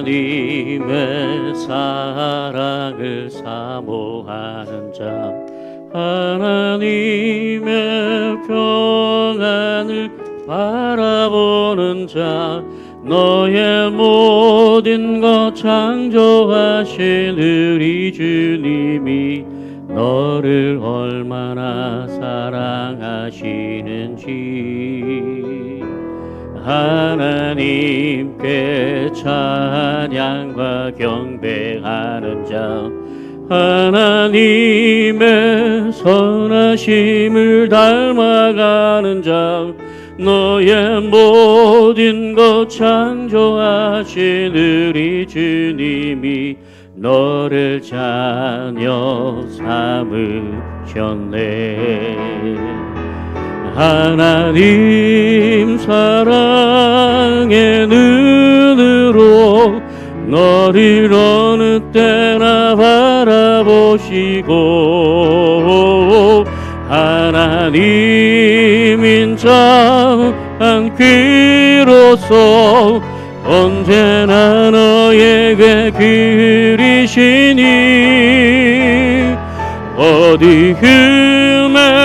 하나님의 사랑을 사모하는 자, 하나님의 평안을 바라보는 자, 너의 모든 것 창조하신 우리 주님이 너를 얼마나 사랑하시는지 하나님께 찬양과 경배하는 자, 하나님의 선하심을 닮아가는 자, 너의 모든 것 창조하신 우리 주님이 너를 자녀 삼으셨네. 하나님 사랑의 눈으로 너를 어느 때나 바라보시고 하나님 인자한 귀로서 언제나 너에게 그리시니 어두움에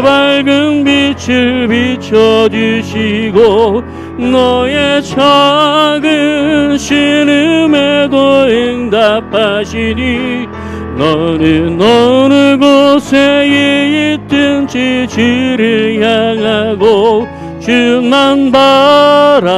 밝은 빛을 비춰주시고 너의 작은 신음에도 응답하시니 너는 어느 곳에 있든지 주를 향하고 주만 바라볼지라.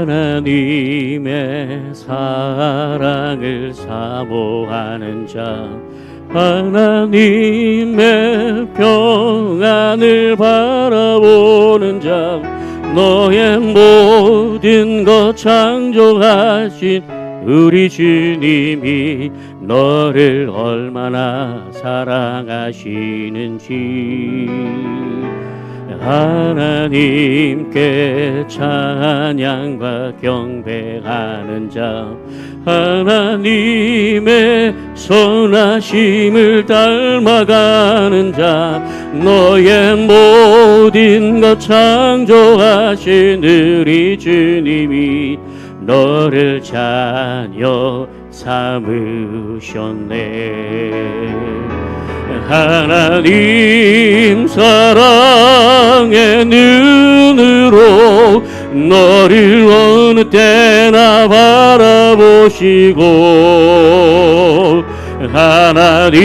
하나님의 사랑을 사모하는 자, 하나님의 평안을 바라보는 자, 너의 모든 것 창조하신 우리 주님이 너를 얼마나 사랑하시는지 하나님께 찬양과 경배하는 자, 하나님의 선하심을 닮아가는 자, 너의 모든 것 창조하신 우리 주님이 너를 자녀 삼으셨네. 하나님 사랑의 눈으로 너를 어느 때나 바라보시고 하나님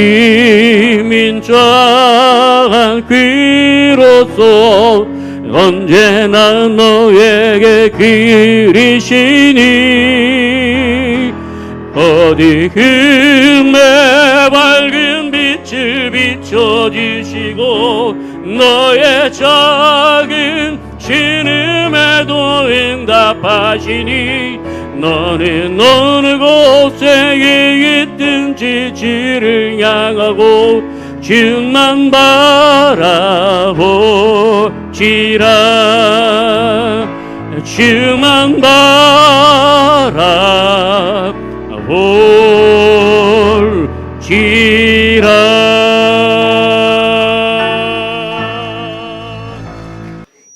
인자한 귀로서 언제나 너에게 그리시니 어두움에 밝은 빛을 비춰주시고 너의 작은 신음에도 응답하시니 너는 어느 곳에 있든지 주를 향하고 주만 바라보지라. 주만 바라볼지라.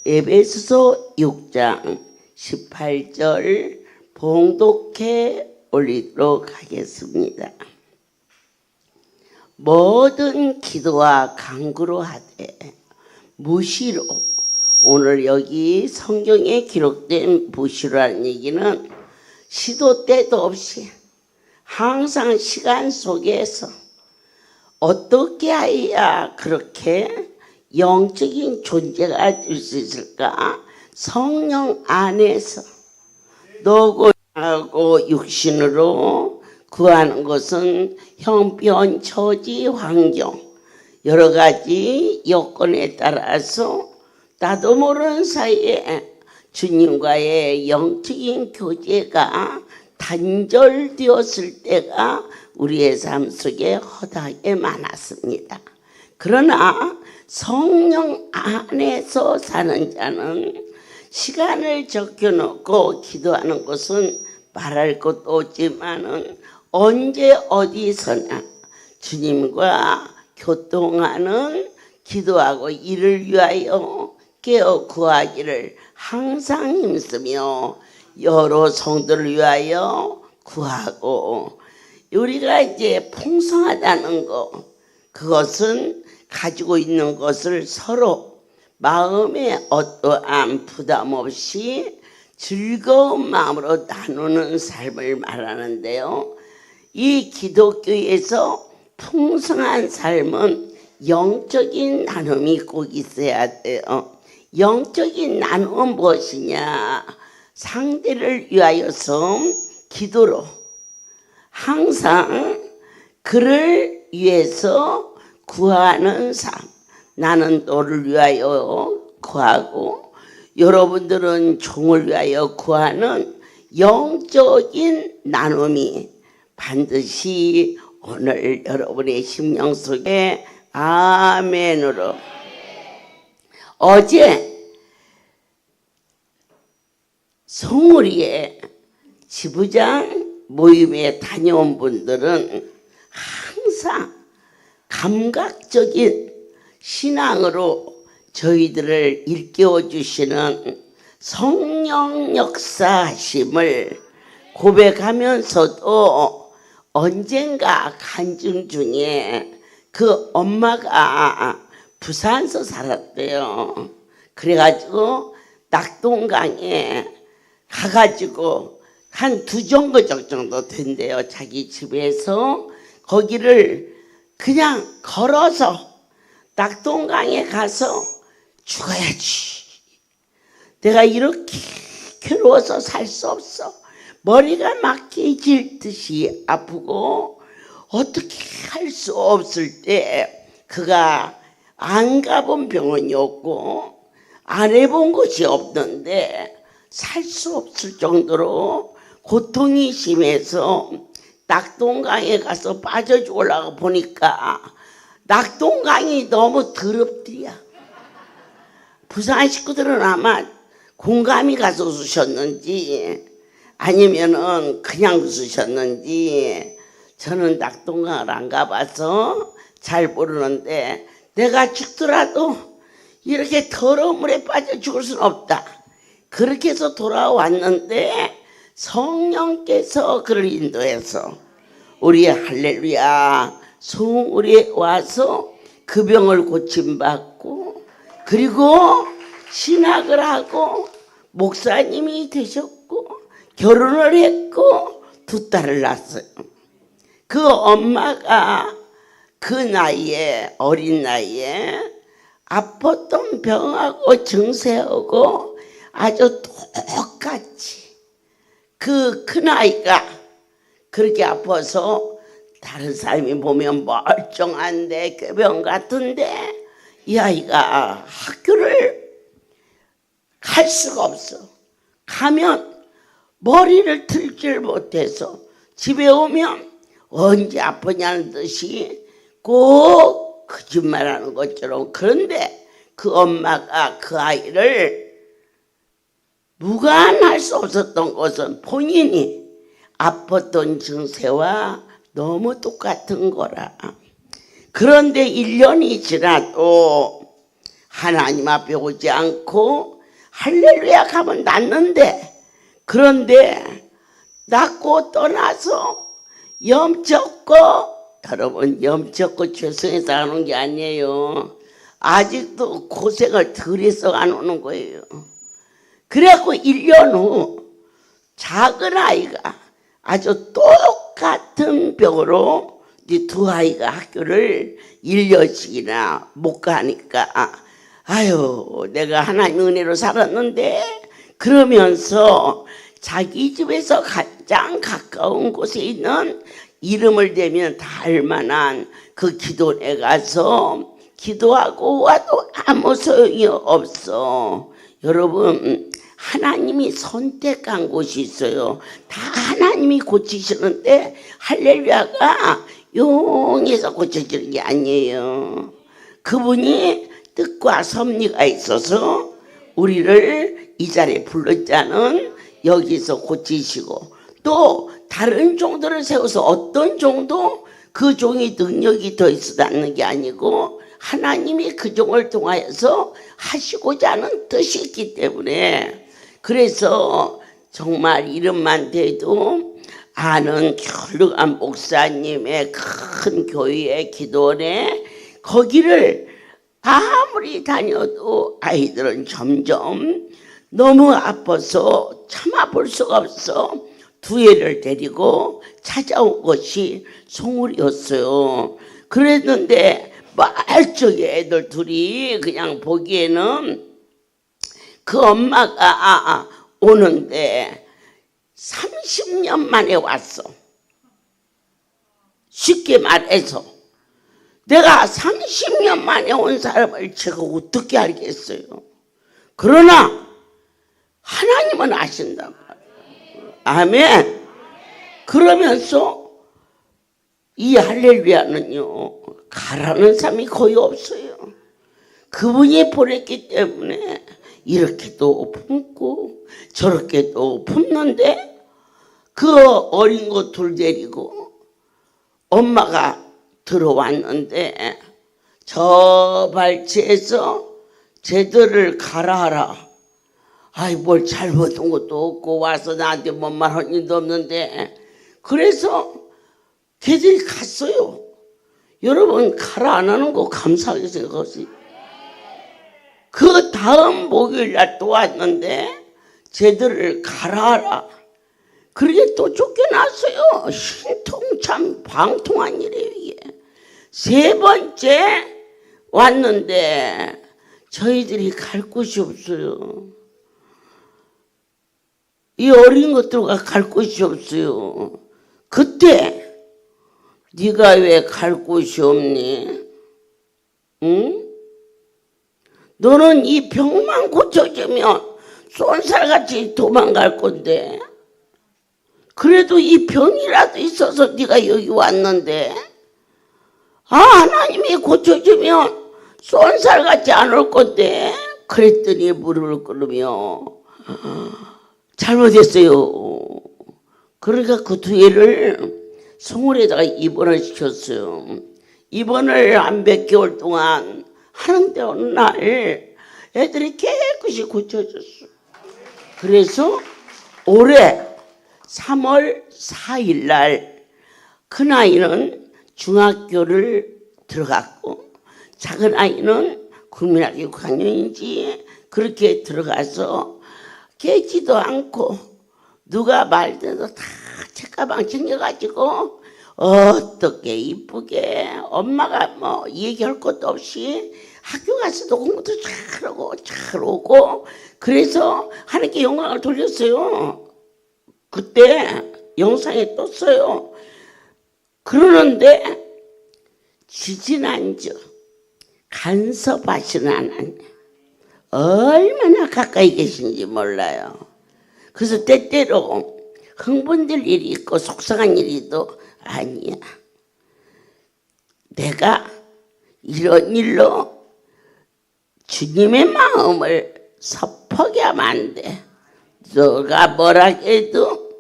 에베소서 6장 18절 봉독해 올리도록 하겠습니다. 모든 기도와 간구로 하되 무시로, 오늘 여기 성경에 기록된 무시로라는 얘기는 시도 때도 없이 항상 시간 속에서 어떻게 해야 그렇게 영적인 존재가 될 수 있을까? 성령 안에서 노고하고 육신으로 구하는 것은 형편, 처지, 환경, 여러 가지 여건에 따라서 나도 모르는 사이에 주님과의 영적인 교제가 단절되었을 때가 우리의 삶 속에 허다하게 많았습니다. 그러나 성령 안에서 사는 자는 시간을 적혀놓고 기도하는 것은 말할 것도 없지만은 언제 어디서나 주님과 교통하는 기도하고 이를 위하여 깨어 구하기를 항상 힘쓰며 여러 성도를 위하여 구하고, 우리가 이제 풍성하다는 거, 그것은 가지고 있는 것을 서로 마음에 어떠한 부담 없이 즐거운 마음으로 나누는 삶을 말하는데요. 이 기독교에서 풍성한 삶은 영적인 나눔이 꼭 있어야 돼요. 영적인 나눔은 무엇이냐? 상대를 위하여서 기도로 항상 그를 위해서 구하는 삶. 나는 너를 위하여 구하고 여러분들은 종을 위하여 구하는 영적인 나눔이 반드시 오늘 여러분의 심령 속에 아멘으로. 어제 송우리에 지부장 모임에 다녀온 분들은 항상 감각적인 신앙으로 저희들을 일깨워 주시는 성령 역사하심을 고백하면서도 언젠가 간증 중에 그 엄마가 부산서 살았대요. 그래가지고 낙동강에 가가지고 한 2정거장 정도 된대요. 자기 집에서 거기를 그냥 걸어서 낙동강에 가서 죽어야지. 내가 이렇게 괴로워서 살 수 없어. 머리가 막혀질 듯이 아프고 어떻게 할 수 없을 때 그가 안 가본 병원이 없고 안 해본 곳이 없는데 살 수 없을 정도로 고통이 심해서 낙동강에 가서 빠져 죽으려고 보니까 낙동강이 너무 더럽더야. 부산 식구들은 아마 공감이 가서 웃으셨는지 아니면은 그냥 웃으셨는지, 저는 낙동강을 안 가봐서 잘 모르는데 내가 죽더라도 이렇게 더러운 물에 빠져 죽을 수는 없다. 그렇게 해서 돌아왔는데 성령께서 그를 인도해서 우리 할렐루야 송우리에 와서 그 병을 고침받고 그리고 신학을 하고 목사님이 되셨고 결혼을 했고 2딸을 낳았어요. 그 엄마가 그 나이에, 어린 나이에 아팠던 병하고 증세하고 아주 똑같이 그 큰아이가 그렇게 아파서 다른 사람이 보면 멀쩡한데 꾀병 같은데 이 아이가 학교를 갈 수가 없어. 가면 머리를 들질 못해서 집에 오면 언제 아프냐는 듯이 꼭 거짓말하는 것처럼. 그런데 그 엄마가 그 아이를 무관할 수 없었던 것은 본인이 아팠던 증세와 너무 똑같은 거라. 그런데 1년이 지나도 하나님 앞에 오지 않고 할렐루야 가면 낫는데, 그런데 낫고 떠나서 염쳤고, 여러분 염쳤고 죄송해서 안 오는 게 아니에요. 아직도 고생을 덜 해서 안 오는 거예요. 그래갖고 1년 후 작은 아이가 아주 똑같은 병으로 이 2아이가 학교를 1년씩이나 못 가니까 아유 내가 하나님 은혜로 살았는데, 그러면서 자기 집에서 가장 가까운 곳에 있는 이름을 대면 다 알만한 그 기도원에 가서 기도하고 와도 아무 소용이 없어. 여러분 하나님이 선택한 곳이 있어요. 다 하나님이 고치시는데 할렐루야가 용해서 고쳐지는 게 아니에요. 그분이 뜻과 섭리가 있어서 우리를 이 자리에 불른 자는 여기서 고치시고, 또 다른 종들을 세워서 어떤 종도 그 종이 능력이 더 있어 닿는 게 아니고 하나님이 그 종을 통하여서 하시고자 하는 뜻이 있기 때문에, 그래서 정말 이름만 대도 아는 훌륭한 목사님의 큰 교회의 기도원에, 거기를 아무리 다녀도 아이들은 점점 너무 아파서 참아볼 수가 없어 두 애를 데리고 찾아온 것이 송울이었어요. 그랬는데 말적이 애들 둘이 그냥 보기에는 그 엄마가 오는데 30년 만에 왔어. 쉽게 말해서 내가 30년 만에 온 사람을 제가 어떻게 알겠어요. 그러나 하나님은 아신단 말이에요. 아멘. 그러면서 이 할렐루야는요, 가라는 사람이 거의 없어요. 그분이 보냈기 때문에 이렇게도 품고 저렇게도 품는데, 그 어린 거 둘 데리고 엄마가 들어왔는데 저 발치에서 쟤들을 가라 하라. 아이, 뭘 잘못한 것도 없고 와서 나한테 뭔 말한 일도 없는데. 그래서 걔들이 갔어요. 여러분, 가라 안 하는 거 감사하게 생각하세요. 그 다음 목요일날 또 왔는데 쟤들을 가라 하라. 그렇게 또 쫓겨났어요. 신통참 방통한 일이에요 이게. 세 번째 왔는데 저희들이 갈 곳이 없어요. 이 어린 것들과 갈 곳이 없어요. 그때 네가 왜 갈 곳이 없니? 응? 너는 이 병만 고쳐주면 쏜살같이 도망갈 건데, 그래도 이 병이라도 있어서 네가 여기 왔는데, 하나님이 고쳐주면 쏜살같이 안 올 건데. 그랬더니 무릎을 꿇으며 잘못했어요. 그러니까 그 두 애를 송울에다가 입원을 시켰어요. 입원을 한 몇 개월 동안 하는데 어느 날 애들이 깨끗이 고쳐졌어. 그래서 올해 3월 4일 날 큰아이는 중학교를 들어갔고 작은 아이는 국민학교 6학년인지 그렇게 들어가서 깨지도 않고 누가 말대로 다 책가방 챙겨가지고 어떻게 이쁘게 엄마가 뭐 얘기할 것도 없이 학교 가서도 공부도 잘하고 잘 오고, 그래서 하나님께 영광을 돌렸어요. 그때 영상에 떴어요. 그러는데 지지난주 간섭하시는 하나님 얼마나 가까이 계신지 몰라요. 그래서 때때로 흥분될 일이 있고 속상한 일이도 아니야. 내가 이런 일로 주님의 마음을 섭하게 하면 안 돼. 너가 뭐라 해도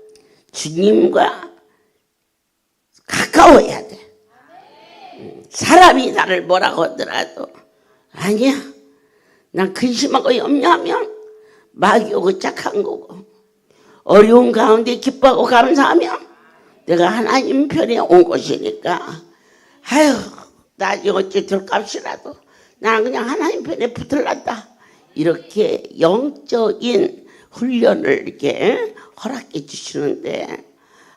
주님과 가까워야 돼. 사람이 나를 뭐라고 하더라도 아니야. 난 근심하고 염려하면 막이 오고 착한 거고, 어려운 가운데 기뻐하고 감사하면 내가 하나님 편에 온 것이니까, 아유 나중에 어찌 될 값이라도 나는 그냥 하나님 편에 붙을란다. 이렇게 영적인 훈련을 이렇게 허락해 주시는데,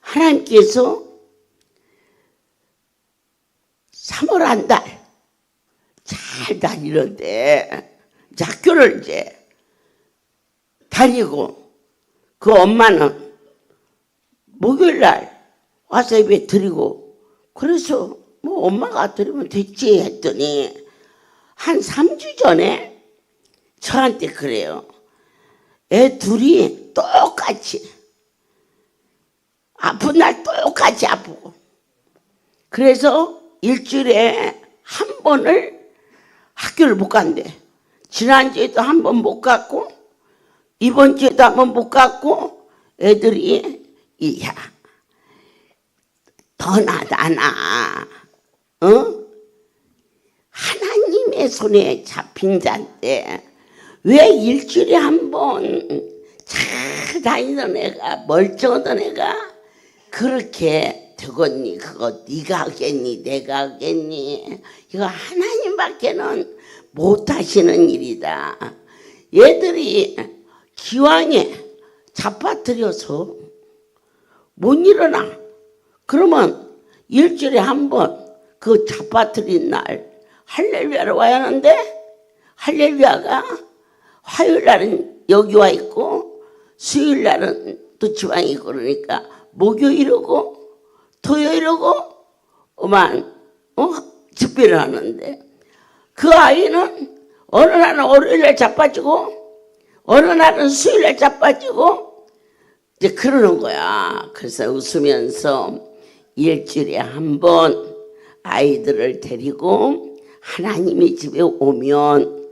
하나님께서 3월 한 달 잘 다니는데 학교를 이제 다니고, 그 엄마는 목요일날 와서 예배 드리고, 그래서 뭐 엄마가 드리면 됐지 했더니 한 3주 전에 저한테 그래요. 애 둘이 똑같이 아픈 날 똑같이 아프고, 그래서 일주일에 한 번을 학교를 못 간대. 지난주에도 한 번 못 갔고 이번 주에도 한 번 못 갔고 애들이 야 더 나다나 하나님의 손에 잡힌 자인데 왜 일주일에 한 번 잘 다니던 애가 멀쩡하던 애가 그렇게 되겠니? 그거 네가 하겠니? 내가 하겠니? 이거 하나님밖에는 못하시는 일이다. 얘들이 기왕에 잡아들여서 못 일어나. 그러면 일주일에 한 번 그 잡아들인 날 할렐루야로 와야 하는데 할렐루야가 화요일 날은 여기 와 있고 수요일 날은 또 지방에 있고 그러니까 목요일이고 토요일이고 집회를 하는데 그 아이는 어느 날은 월요일날 자빠지고 어느 날은 수요일날 자빠지고 이제 그러는 거야. 그래서 웃으면서 일주일에 한 번 아이들을 데리고 하나님의 집에 오면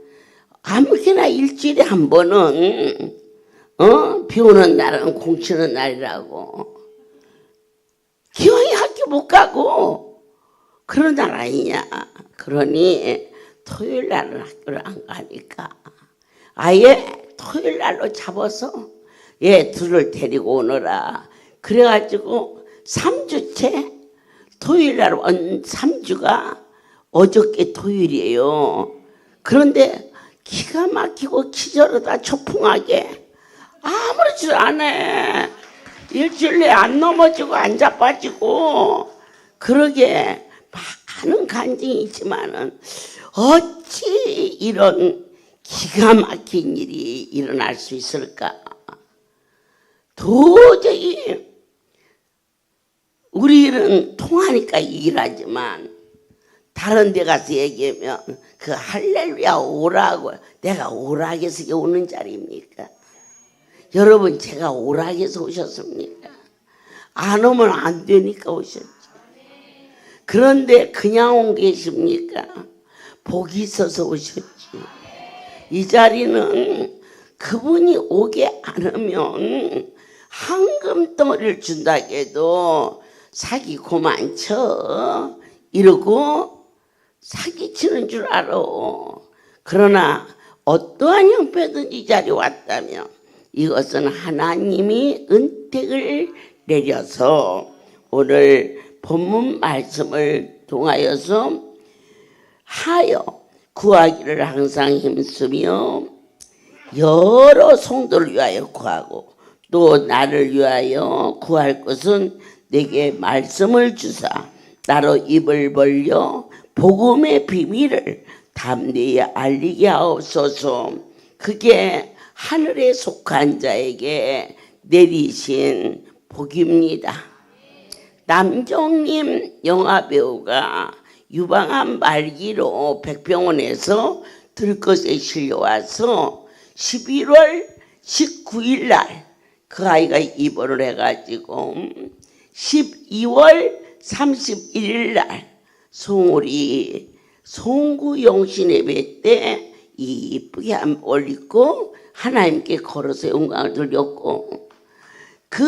아무렇게나 일주일에 한 번은 비 오는 날은 공치는 날이라고 기왕이 학교 못 가고 그런 날 아니냐. 그러니 토요일 날은 학교를 안 가니까 아예 토요일 날로 잡아서 얘 둘을 데리고 오너라. 그래가지고 3주째 토요일 날 온 3주가 어저께 토요일이에요. 그런데 기가 막히고 기절하다 초풍하게 아무렇지도 않아. 일주일 내에 안 넘어지고 안 자빠지고 그러게 많은 간증이 있지만은 어찌 이런 기가 막힌 일이 일어날 수 있을까? 도저히 우리는 통하니까 일하지만 다른 데 가서 얘기하면 그 할렐루야 오라고 내가 오락에서 오는 자리입니까? 여러분 제가 오락에서 오셨습니까? 안 오면 안 되니까 오셨죠. 그런데 그냥 온 계십니까? 복이 있어서 오셨지. 이 자리는 그분이 오게 않으면 황금덩어리를 준다고 해도 사기 고만 쳐 이러고 사기치는 줄 알아. 그러나 어떠한 형편든지 이 자리에 왔다면 이것은 하나님이 은택을 내려서 오늘 본문 말씀을 통하여서 하여 구하기를 항상 힘쓰며 여러 성도를 위하여 구하고 또 나를 위하여 구할 것은 내게 말씀을 주사 나로 입을 벌려 복음의 비밀을 담대히 알리게 하옵소서. 그게 하늘에 속한 자에게 내리신 복입니다. 남정님 영화배우가 유방암 말기로 백병원에서 들것에 실려와서 11월 19일 날 그 아이가 입원을 해가지고 12월 31일 날 송우리 송구영신 예배 때 이쁘게 옷을 입고 하나님께 걸어서 영광을 돌렸고 그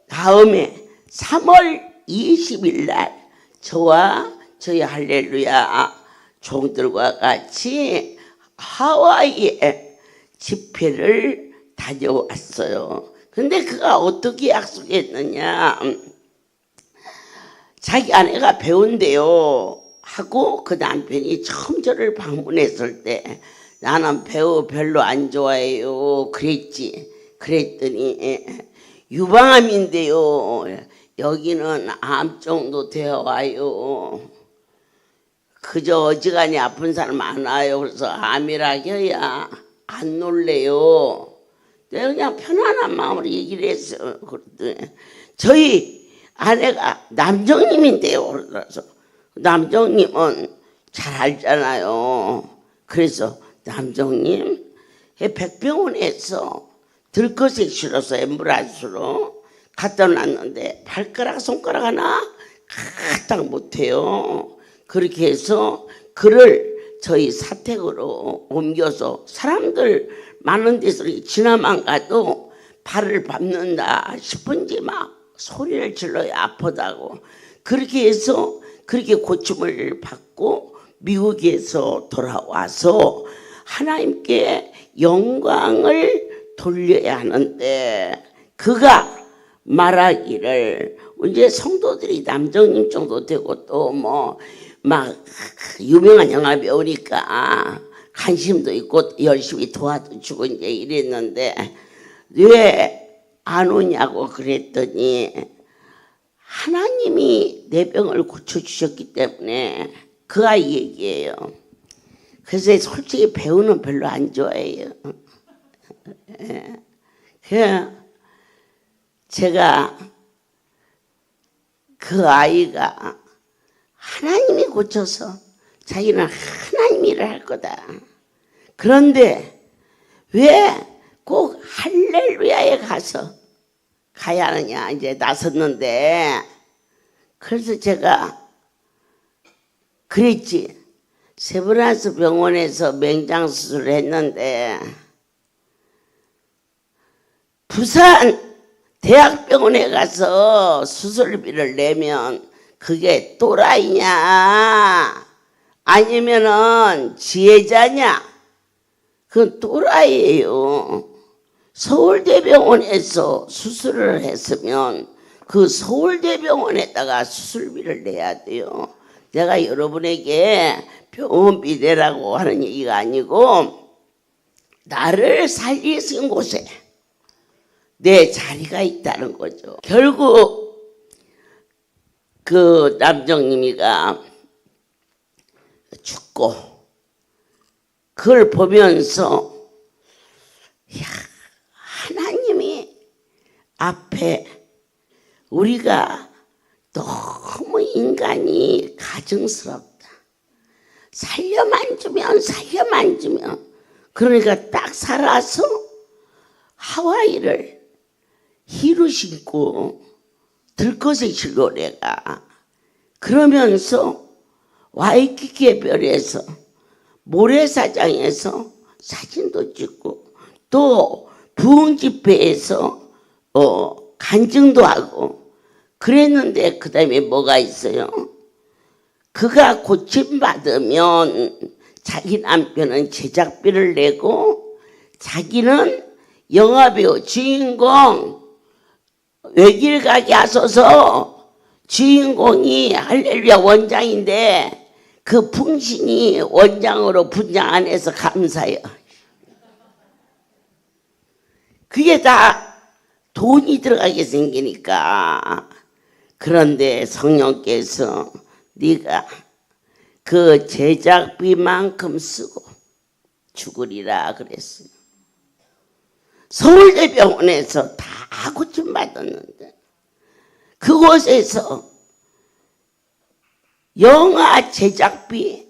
다음에 3월 20일 날 저와 저희 할렐루야 종들과 같이 하와이에 집회를 다녀왔어요. 근데 그가 어떻게 약속했느냐. 자기 아내가 배우인데요 하고 그 남편이 처음 저를 방문했을 때 나는 배우 별로 안 좋아해요 그랬지. 그랬더니 유방암인데요 여기는 암 정도 되어 와요. 그저 어지간히 아픈 사람 많아요. 그래서 암이라 해야 안 놀래요. 내가 그냥 편안한 마음으로 얘기를 했어요. 그랬더니 저희 아내가 남정님인데요. 그래서 남정님은 잘 알잖아요. 그래서 남정님 백병원에서 들것에 실어서 앰뷸런스로 갖다 놨는데 발가락 손가락 하나 까딱 못해요. 그렇게 해서 그를 저희 사택으로 옮겨서 사람들 많은 데서 지나만 가도 발을 밟는다 싶은지 막 소리를 질러요. 아프다고. 그렇게 해서 그렇게 고침을 받고 미국에서 돌아와서 하나님께 영광을 돌려야 하는데, 그가 말하기를, 이제 성도들이 남정님 정도 되고 또 뭐 막 유명한 영화 배우니까 관심도 있고 열심히 도와주고 이제 이랬는데 왜 안 오냐고 그랬더니 하나님이 내 병을 고쳐주셨기 때문에 그 아이 얘기예요. 그래서 솔직히 배우는 별로 안 좋아해요. 제가 그 아이가 하나님이 고쳐서 자기는 하나님 일을 할 거다. 그런데 왜 꼭 할렐루야에 가야 하느냐 이제 나섰는데, 그래서 제가 그랬지. 세브란스 병원에서 맹장 수술을 했는데 부산 대학병원에 가서 수술비를 내면 그게 또라이냐 아니면은 지혜자냐? 그건 또라이예요. 서울대병원에서 수술을 했으면 그 서울대병원에다가 수술비를 내야 돼요. 내가 여러분에게 병원비 내라고 하는 얘기가 아니고 나를 살리신 곳에 내 자리가 있다는 거죠. 결국 그 남정님이가 죽고 그걸 보면서 야, 하나님이 앞에 우리가 너무 인간이 가증스럽다. 살려만 주면 그러니까 딱 살아서 하와이를 히루 신고 들것에 실로 내가 그러면서 와이키키 별에서 모래사장에서 사진도 찍고 또 부흥집회에서 간증도 하고 그랬는데 그 다음에 뭐가 있어요? 그가 고침받으면 자기 남편은 제작비를 내고 자기는 영화배우 주인공 외길 가게 하소서 주인공이 할렐루야 원장인데 그 풍신이 원장으로 분장 안 해서 감사해요. 그게 다 돈이 들어가게 생기니까. 그런데 성령께서 네가 그 제작비만큼 쓰고 죽으리라 그랬어요. 서울대병원에서 다 고침받았는데 그곳에서 영화 제작비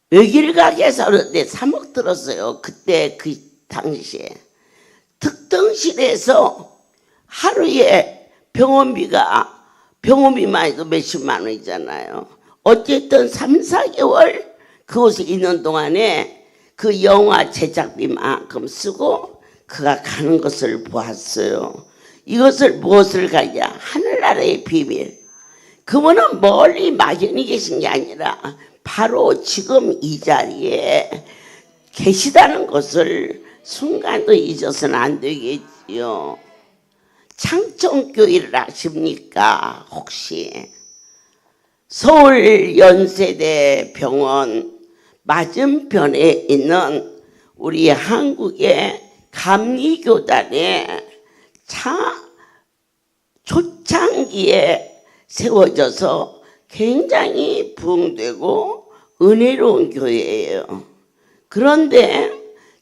외길 가게에서 하는데 3억 들었어요. 그때 그 당시에 특등실에서 하루에 병원비만 해도 몇십만 원이잖아요. 어쨌든 3, 4개월 그곳에 있는 동안에 그 영화 제작비만큼 쓰고 그가 가는 것을 보았어요. 이것을 무엇을 가냐? 하늘나라의 비밀. 그분은 멀리 막연히 계신 게 아니라 바로 지금 이 자리에 계시다는 것을 순간도 잊어서는 안 되겠지요. 창천교회를 아십니까? 혹시 서울 연세대 병원 맞은편에 있는 우리 한국의 감리교단의 초창기에 세워져서 굉장히 부흥되고 은혜로운 교회예요. 그런데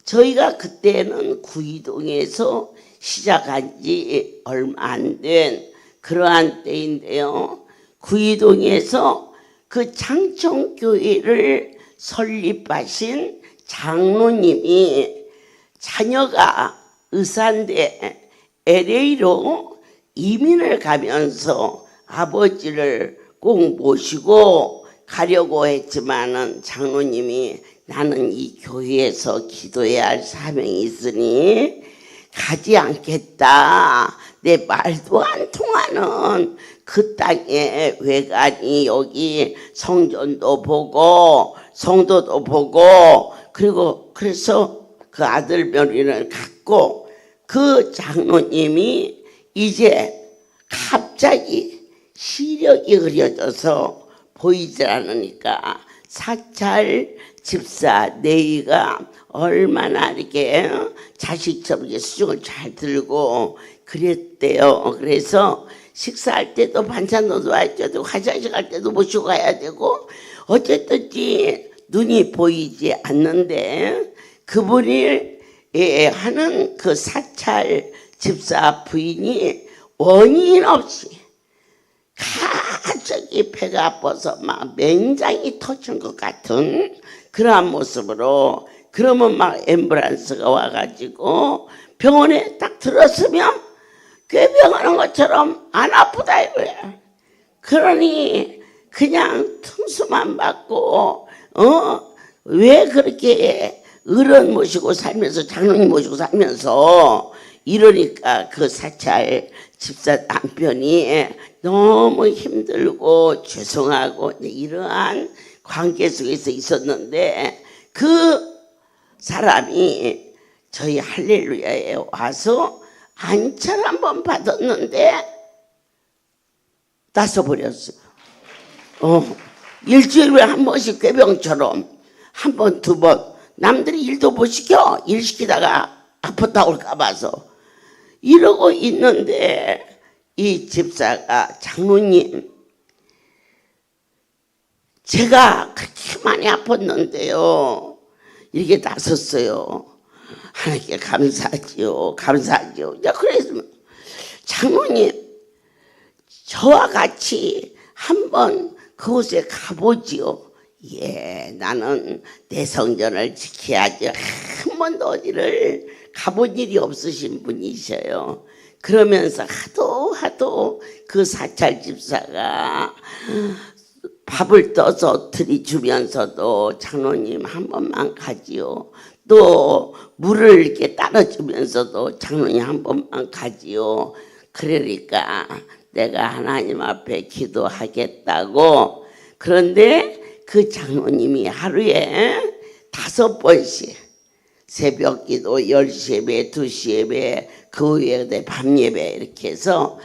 저희가 그때는 구이동에서 시작한 지 얼마 안 된 그러한 때인데요. 구이동에서 그 창천교회를 설립하신 장로님이 자녀가 의사인데 LA로 이민을 가면서 아버지를 꼭 모시고 가려고 했지만은 장로님이 나는 이 교회에서 기도해야 할 사명이 있으니 가지 않겠다. 내 말도 안 통하는 그 땅에 왜 가니? 여기 성전도 보고 성도도 보고 그래서 그 아들 며느리를 갖고 그 장로님이 이제 갑자기 시력이 흐려져서 보이질 않으니까 사찰 집사 네이가 얼마나 이렇게 자식처럼 수중을 잘 들고 그랬대요. 그래서 식사할 때도 반찬도 놔야 되고 화장실 갈 때도 모시고 가야 되고 어쨌든지 눈이 보이지 않는데 그분이 하는 그 사찰 집사 부인이 원인 없이 갑자기 배가 아파서 막 맹장이 터진 것 같은 그러한 모습으로 그러면 막 앰뷸런스가 와가지고 병원에 딱 들었으면 꾀병하는 것처럼 안 아프다 이거야. 그러니 그냥 퉁수만 받고 왜 그렇게 어른 모시고 살면서 장로님 모시고 살면서 이러니까 그 사찰 집사 남편이 너무 힘들고 죄송하고 이러한 관계 속에서 있었는데 그 사람이 저희 할렐루야에 와서 안찰 한번 받았는데 나서버렸어요. 일주일에 한 번씩 꾀병처럼 한 번, 두 번 남들이 일도 못 시켜. 일 시키다가 아팠다 올까 봐서 이러고 있는데 이 집사가 장로님 제가 그렇게 많이 아팠는데요 이렇게 나섰어요. 하나님께 감사하지요. 그래서 장로님 저와 같이 한번 그곳에 가보지요. 예, 나는 내 성전을 지켜야지. 한 번도 어디를 가본 일이 없으신 분이셔요. 그러면서 하도 그 사찰 집사가 밥을 떠서 들이주면서도 장로님 한 번만 가지요. 또 물을 이렇게 따라주면서도 장로님 한 번만 가지요. 그러니까 내가 하나님 앞에 기도하겠다고. 그런데 그 장로님이 하루에 5번씩 새벽 기도 10시 예배, 2시 예배, 그 후에 밤 예배 이렇게 해서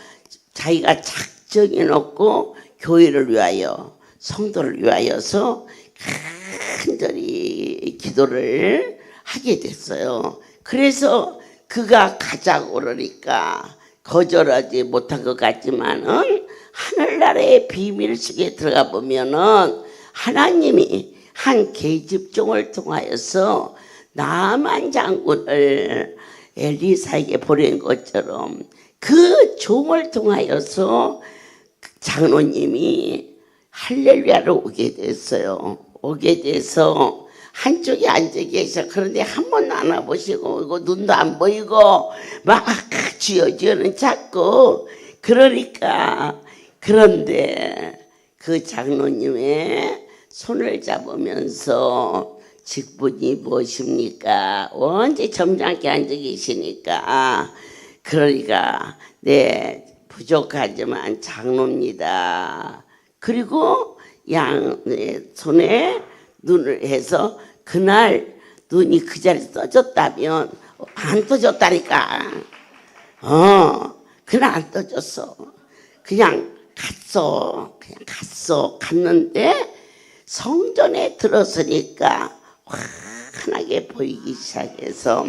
자기가 작정해 놓고 교회를 위하여 성도를 위하여서 간절히 기도를 하게 됐어요. 그래서 그가 가자고 그러니까 거절하지 못한 것 같지만은 하늘나라의 비밀 속에 들어가 보면은 하나님이 한 계집종을 통하여서 나만 장군을 엘리사에게 보낸 것처럼 그 종을 통하여서 장로님이 할렐루야로 오게 됐어요. 오게 돼서 한쪽에 앉아 계셔. 그런데 한 번도 안 와보시고 눈도 안 보이고 막 주여주여는 자꾸 그러니까 그런데 그 장로님의 손을 잡으면서 직분이 무엇입니까? 언제 점잖게 앉아 계시니까 그러니까 네 부족하지만 장로입니다. 그리고 양 손에 눈을 해서 그날 눈이 그 자리에서 떠졌다면 안 떠졌다니까. 그날 안 떠졌어. 그냥 갔는데 성전에 들어서니까 환하게 보이기 시작해서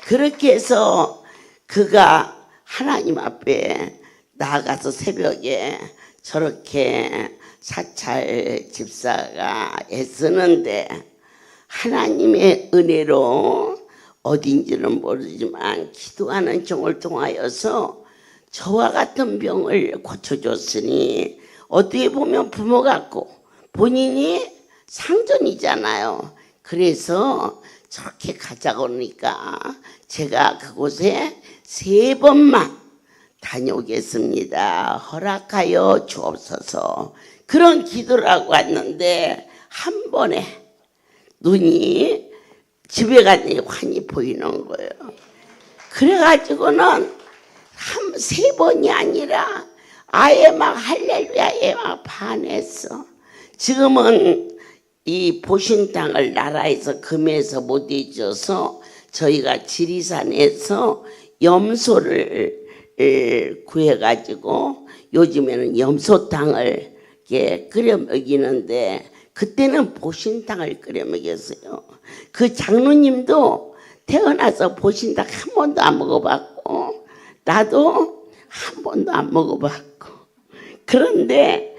그렇게 해서 그가 하나님 앞에 나아가서 새벽에 저렇게 사찰 집사가 애쓰는데 하나님의 은혜로 어딘지는 모르지만 기도하는 종을 통하여서 저와 같은 병을 고쳐줬으니 어떻게 보면 부모 같고 본인이 상전이잖아요. 그래서 저렇게 가자고 그러니까 제가 그곳에 3번만 다녀오겠습니다. 허락하여 주옵소서. 그런 기도를 하고 왔는데 한 번에 눈이 집에 갔더니 환히 보이는 거예요. 그래가지고는 세 번이 아니라 아예 막 할렐루야에 막 반했어. 지금은 이 보신탕을 나라에서 금에서 못 잊어서 저희가 지리산에서 염소를 구해가지고 요즘에는 염소탕을 이렇게 끓여 먹이는데 그때는 보신탕을 끓여 먹였어요. 그 장로님도 태어나서 보신탕 한 번도 안 먹어봤고 나도 한 번도 안 먹어봤고 그런데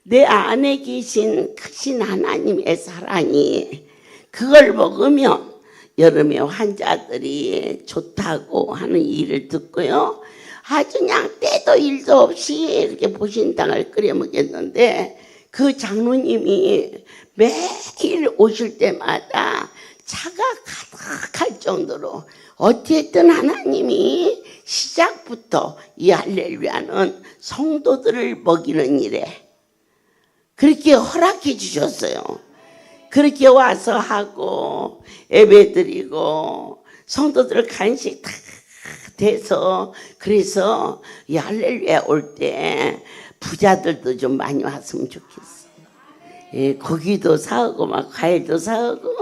내 안에 계신 크신 하나님의 사랑이 그걸 먹으면 여름에 환자들이 좋다고 하는 일을 듣고요. 아주 그냥 때도 일도 없이 이렇게 보신탕을 끓여 먹였는데 그 장로님이 매일 오실 때마다 차가 가득할 정도로 어쨌든 하나님이 시작부터 이 할렐루야는 성도들을 먹이는 일에 그렇게 허락해 주셨어요. 그렇게 와서 하고 예배 드리고 성도들 간식 다 돼서 그래서 이 할렐루야 올 때 부자들도 좀 많이 왔으면 좋겠어. 예, 고기도 사오고 막 과일도 사오고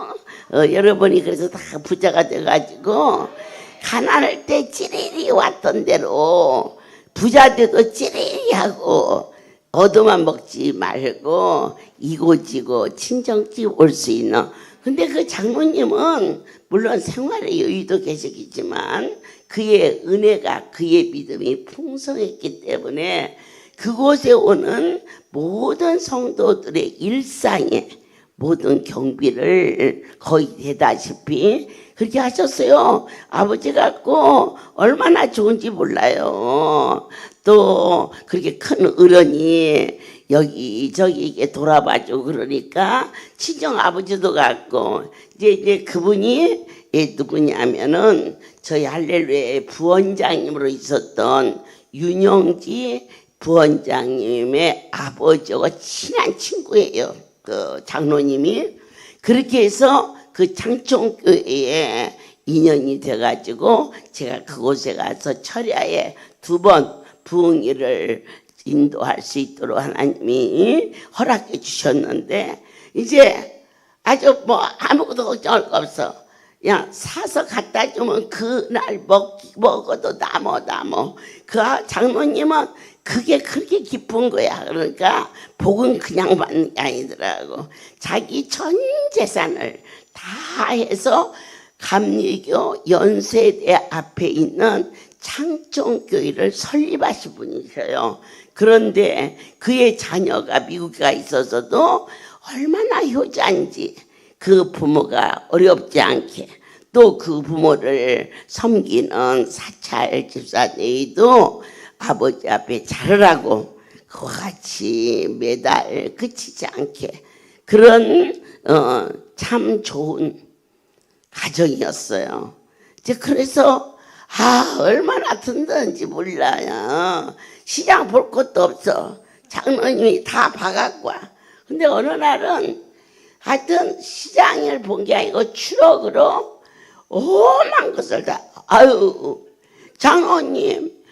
여러분이 그래서 다 부자가 돼가지고 가난할 때 찌리리 왔던 대로 부자들도 찌리리 하고 얻어만 먹지 말고 이고지고 친정집 올 수 있는. 근데 그 장모님은 물론 생활의 여유도 계시겠지만 그의 은혜가 그의 믿음이 풍성했기 때문에 그곳에 오는 모든 성도들의 일상에 모든 경비를 거의 대다시피 그렇게 하셨어요. 아버지 같고 얼마나 좋은지 몰라요. 또 그렇게 큰 어른이 여기저기 이게 돌아봐주고 그러니까 친정 아버지도 같고 이제 그분이 누구냐면은 저희 할렐루야의 부원장님으로 있었던 윤영지 부원장님의 아버지하고 친한 친구예요. 그 장로님이. 그렇게 해서 그 장총교회에 인연이 돼가지고 제가 그곳에 가서 철야에 2번 부흥일을 인도할 수 있도록 하나님이 허락해 주셨는데 이제 아주 뭐 아무것도 걱정할 거 없어. 그냥 사서 갖다 주면 그날 먹어도 남어. 그 장로님은 그게 그렇게 기쁜 거야. 그러니까 복은 그냥 받는 게 아니더라고. 자기 전 재산을 다 해서 감리교 연세대 앞에 있는 창정교회를 설립하신 분이셔요. 그런데 그의 자녀가 미국에 가 있어서도 얼마나 효자인지 그 부모가 어렵지 않게 또 그 부모를 섬기는 사찰 집사님도 아버지 앞에 잘하라고 그와 같이 매달 그치지 않게 그런 참 좋은 가정이었어요. 이제 그래서 얼마나 든든한지 몰라요. 시장 볼 것도 없어. 장로님이 다 봐갖고 와. 근데 어느 날은 하여튼 시장을 본 게 아니고 추럭으로 오만 것을 다 장로님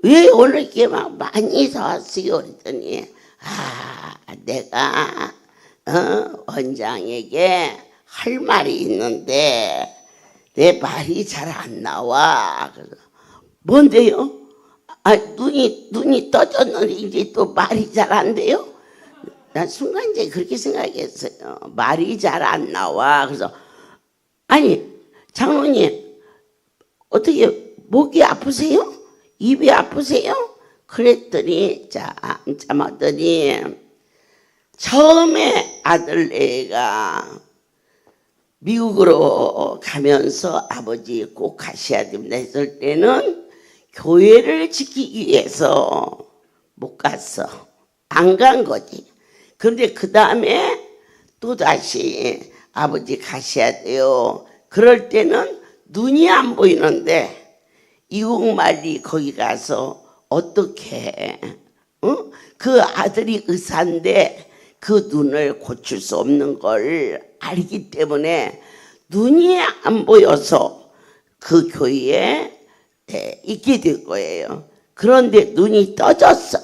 왜 오늘 이렇게 막 많이 사왔어요? 그랬더니 내가 원장에게 할 말이 있는데 내 말이 잘 안 나와. 그래서 뭔데요? 눈이 떠졌는데 이제 또 말이 잘 안 돼요? 난 순간 이제 그렇게 생각했어요. 말이 잘 안 나와. 그래서 아니 장로님 어떻게 목이 아프세요? 입이 아프세요? 그랬더니 잠자마더니 처음에 아들내가 미국으로 가면서 아버지 꼭 가셔야 됩니다 했을 때는 교회를 지키기 위해서 못 갔어. 안 간 거지. 그런데 그 다음에 또다시 아버지 가셔야 돼요. 그럴 때는 눈이 안 보이는데 이국말이 거기 가서 어떻게 그 아들이 의사인데 그 눈을 고칠 수 없는 걸 알기 때문에 눈이 안 보여서 그 교회에 있게 될 거예요. 그런데 눈이 떠졌어.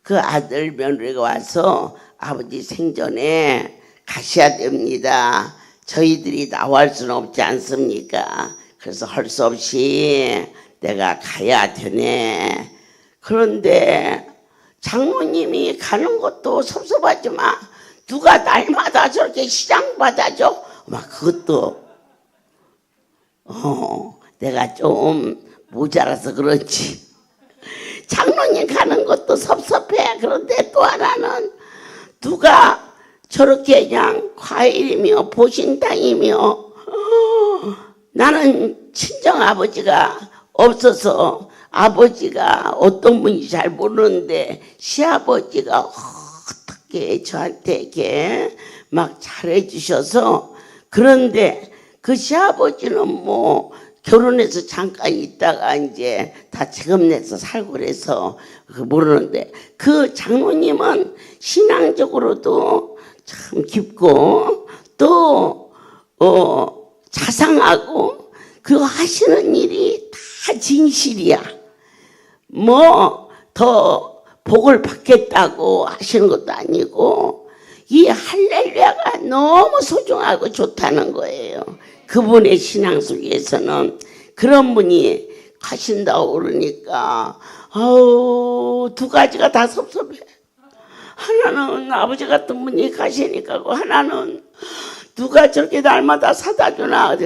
그 아들 며느리가 와서 아버지 생전에 가셔야 됩니다. 저희들이 나올 수는 없지 않습니까? 그래서 할 수 없이 내가 가야 되네. 그런데 장로님이 가는 것도 섭섭하지만 누가 날마다 저렇게 시장 받아줘? 막 그것도 내가 좀 모자라서 그렇지. 장로님 가는 것도 섭섭해. 그런데 또 하나는 누가 저렇게 그냥 과일이며 보신당이며 나는 친정아버지가 없어서 아버지가 어떤 분인지 잘 모르는데 시아버지가 어떻게 저한테 이렇게 막 잘해주셔서 그런데 그 시아버지는 뭐 결혼해서 잠깐 있다가 이제 다 재검내서 살고 그래서 모르는데 그 장로님은 신앙적으로도 참 깊고 또 자상하고 그 하시는 일이 다 진실이야. 뭐 더 복을 받겠다고 하시는 것도 아니고 이 할렐루야가 너무 소중하고 좋다는 거예요. 그분의 신앙 속에서는 그런 분이 가신다고 그러니까 두 가지가 다 섭섭해. 하나는 아버지 같은 분이 가시니까 하나는 누가 저렇게 날마다 사다 주나.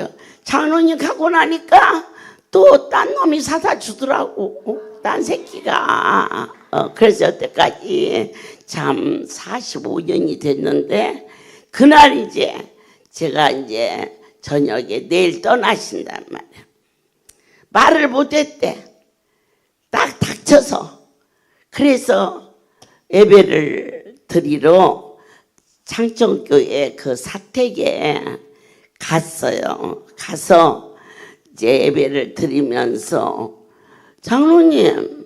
장로님 가고 나니까 또 딴 놈이 사다 주더라고. 딴 새끼가. 그래서 여태까지 참 45년이 됐는데 그날 이제 제가 이제 저녁에 내일 떠나신단 말이야. 말을 못했대. 딱 닥쳐서. 그래서 예배를 드리러 창정교회 그 사택에 갔어요. 가서 이제 예배를 드리면서 장로님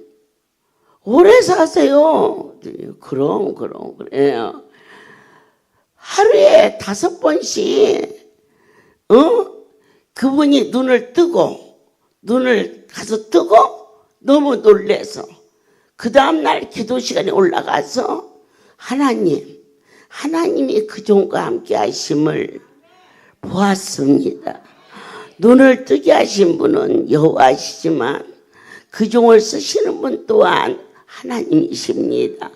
오래 사세요. 그럼 그래요. 하루에 5번씩 그분이 눈을 가서 뜨고 너무 놀래서 그 다음날 기도 시간에 올라가서 하나님이 그 종과 함께 하심을 보았습니다. 눈을 뜨게 하신 분은 여호와시지만 그 종을 쓰시는 분 또한 하나님이십니다.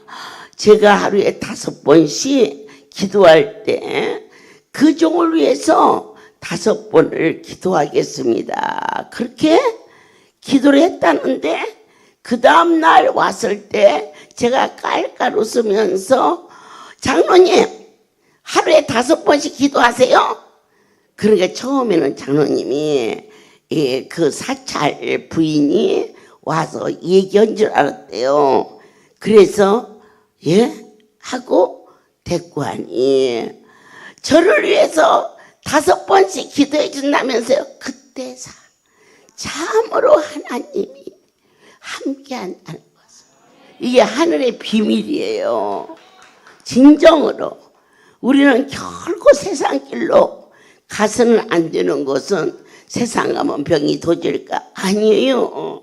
제가 하루에 5번씩 기도할 때 그 종을 위해서 5번을 기도하겠습니다. 그렇게 기도를 했다는데 그 다음날 왔을 때 제가 깔깔 웃으면서 장로님 하루에 5번씩 기도하세요? 그러니까 처음에는 장로님이 그 사찰 부인이 와서 얘기한 줄 알았대요. 그래서 하고 데리고 하니 저를 위해서 5번씩 기도해 준다면서요. 그때 참으로 하나님이 함께 한다는 것은 이게 하늘의 비밀이에요. 진정으로 우리는 결코 세상 길로 가서는 안 되는 것은 세상 가면 병이 도질까? 아니에요.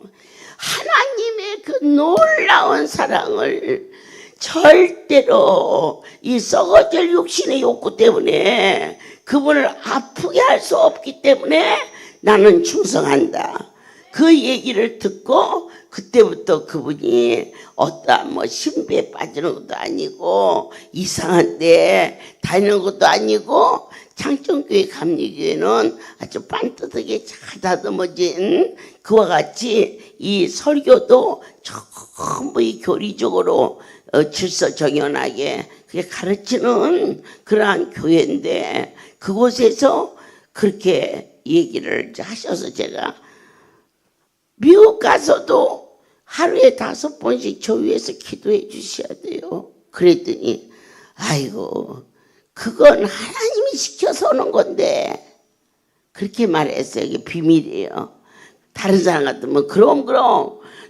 하나님의 그 놀라운 사랑을 절대로 이 썩어질 육신의 욕구 때문에 그분을 아프게 할 수 없기 때문에 나는 충성한다. 그 얘기를 듣고 그때부터 그분이 어떠한 뭐 신비에 빠지는 것도 아니고 이상한 데 다니는 것도 아니고 창정교회 감리교회는 아주 반듯하게 잘 다듬어진 그와 같이 이 설교도 전부 이 교리적으로 질서정연하게 그게 가르치는 그러한 교회인데 그곳에서 그렇게 얘기를 하셔서 제가 미국 가서도 하루에 5번씩 저 위해서 기도해 주셔야 돼요. 그랬더니 아이고 그건 하나님이 시켜서 오는 건데 그렇게 말했어요. 이게 비밀이에요. 다른 사람 같으면 그럼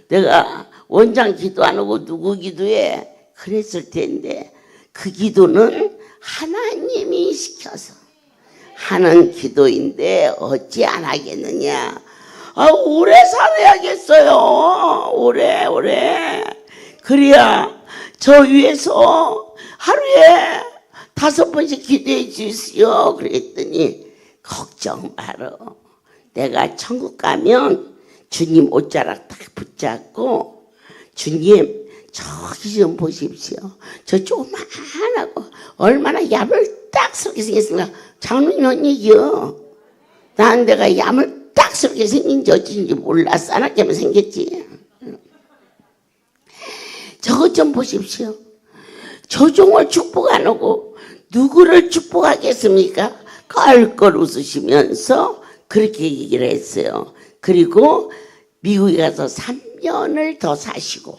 내가 원장 기도 안 하고 누구 기도해? 그랬을 텐데 그 기도는 하나님이 시켜서 하는 기도인데 어찌 안 하겠느냐. 오래 살아야겠어요. 오래. 그래야 저 위에서 하루에 5번씩 기도해 주시오. 그랬더니 걱정 말어. 내가 천국 가면 주님 옷자락 딱 붙잡고 주님 저기 좀 보십시오. 저 조그만하고 얼마나 야물딱스럽게 생겼습니까? 장로님 언니요. 난 내가 야물딱스럽게 생긴지 어쩐지 몰라. 싸납게만 생겼지. 저것 좀 보십시오. 조종을 축복 안 하고 누구를 축복하겠습니까? 깔깔 웃으시면서 그렇게 얘기를 했어요. 그리고 미국에 가서 3년을 더 사시고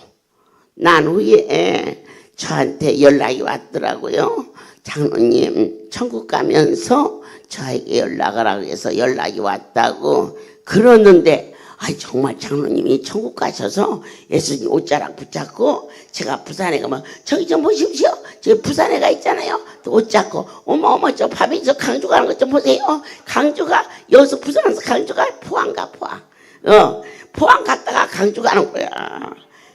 난 후에 저한테 연락이 왔더라고요. 장로님 천국 가면서 저에게 연락을 하고 해서 연락이 왔다고 그러는데 정말 장로님이 천국 가셔서 예수님 옷자락 붙잡고 제가 부산에 가면 저기 좀 보십시오. 저기 부산에 가 있잖아요. 옷 잡고 어머 저 밥이 저 강주 가는 것 좀 보세요. 강주가 여기서 부산에서 강주가 포항 포항 갔다가 강주 가는 거야.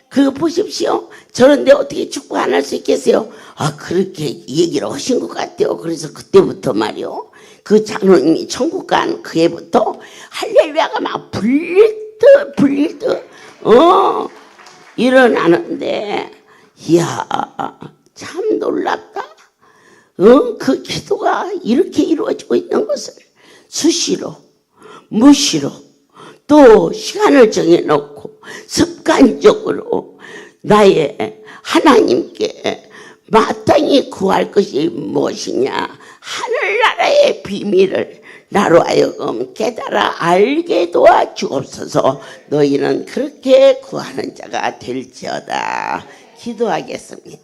그거 보십시오. 저런데 어떻게 축복 안 할 수 있겠어요? 그렇게 얘기를 하신 것 같아요. 그래서 그때부터 말이요. 그 장로님이 천국 간 그 해부터 할렐루야가 막 불릴 듯 일어나는데 이야 참 놀랍다. 그 기도가 이렇게 이루어지고 있는 것을 수시로 무시로 또 시간을 정해놓고 습관적으로 나의 하나님께 마땅히 구할 것이 무엇이냐. 하늘나라의 비밀을 나로 하여금 깨달아 알게 도와 주옵소서. 너희는 그렇게 구하는 자가 될지어다. 기도하겠습니다.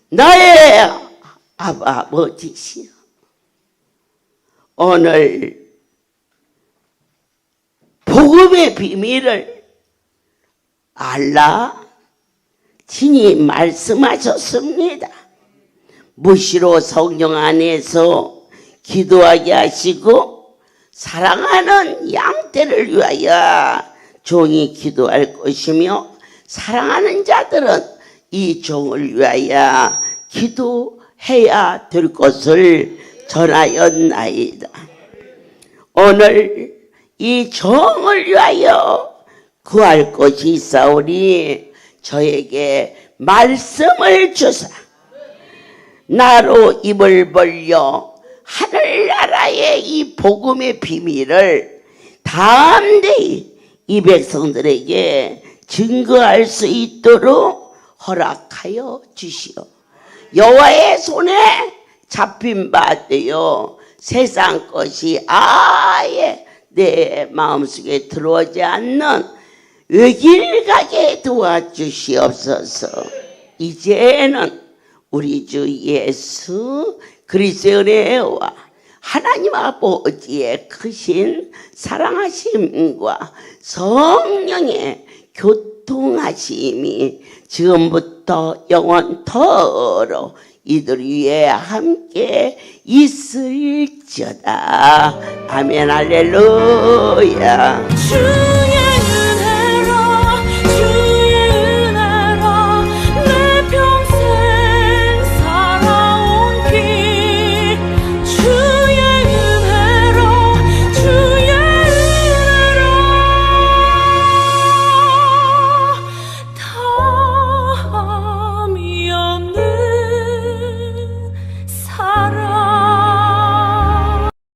나의 아버지시여, 오늘 복음의 비밀을 알라 친히 말씀하셨습니다. 무시로 성령 안에서 기도하게 하시고 사랑하는 양떼를 위하여 종이 기도할 것이며 사랑하는 자들은 이 종을 위하여 기도해야 될 것을 전하였나이다. 오늘 이 종을 위하여 구할 것이 있사오니 저에게 말씀을 주사 나로 입을 벌려 하늘나라의 이 복음의 비밀을 담대히 이 백성들에게 증거할 수 있도록 허락하여 주시오. 여호와의 손에 잡힌 바 되어 세상 것이 아예 내 마음속에 들어오지 않는 외길 가게 도와주시옵소서. 이제는 우리 주 예수 그리스도의 은혜와 하나님 아버지의 크신 사랑하심과 성령의 교통하심이 지금부터 영원토록 이들 위에 함께 있을지어다. 아멘 할렐루야. 주의